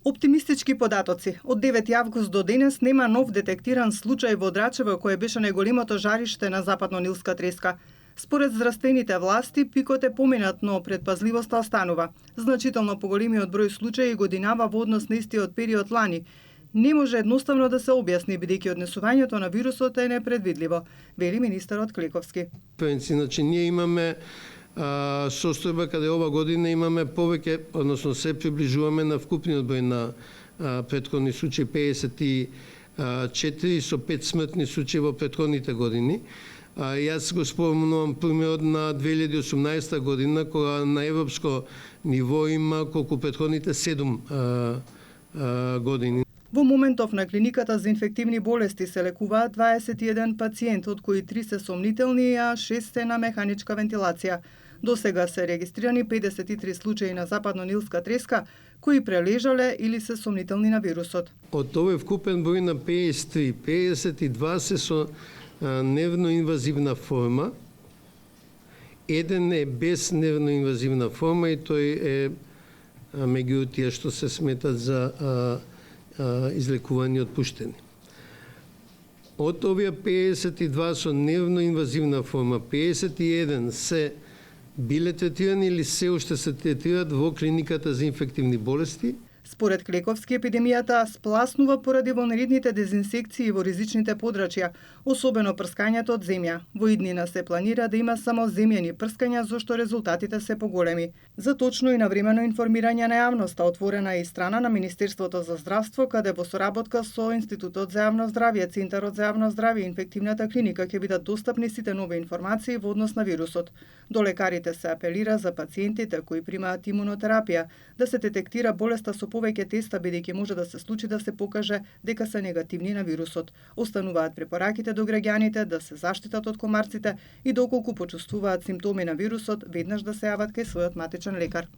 Оптимистички податоци. Од 9 август до денес нема нов детектиран случај во Драчево, кој беше најголемото жариште на западно-нилска треска. Според здравствените власти, пикот е поминат, но предпазливоста останува. Значително поголемиот број случаи годинава во однос на истиот период лани. Не може едноставно да се објасни, бидејќи однесувањето на вирусот е непредвидливо, вели министерот Клековски. Значи, ние имаме состојба каде ова година имаме повеќе, односно се приближуваме на вкупниот број на претходни случаи 54 со 5 смртни случаи во претходните години. Јас го спомнувам примерот на 2018 година, кога на европско ниво има колку претходните 7 години. Во моментов на клиниката за инфективни болести се лекуваат 21 пациент, од кои 3 се сомнителни, а 6 се на механичка вентилација. До сега се регистрирани 53 случаи на западно-нилска треска, кои прележале или се сомнителни на вирусот. Од овој вкупен број на 53, 52 се со нервно-инвазивна форма, еден е без нервно-инвазивна форма и тој е меѓу тие што се сметат за излекувани и отпуштени. Од овие 52 со нервно-инвазивна форма, 51 се биле третирани или се уште се третираат во клиниката за инфективни болести. Според Клековски, епидемијата спласнува поради вонредните дезинсекции во ризичните подрачја, особено прскањето од земја. Во иднина се планира да има само земјани прскања, зашто резултатите се поголеми. За точно и навремено информирање на јавноста отворена е и страна на Министерството за здравство, каде во соработка со Институтот за јавно здравје, Центарот за јавно здравје и инфективната клиника ќе бидат достапни сите нови информации во однос на вирусот. До лекарите се апелира за пациентите кои примаат имунотерапија да се детектира болеста со повеќе теста, бидејќи може да се случи да се покаже дека се негативни на вирусот. Остануваат препораките до граѓаните да се заштитат од комарците и доколку почувствуваат симптоми на вирусот, веднаш да се јават кај својот матичен лекар.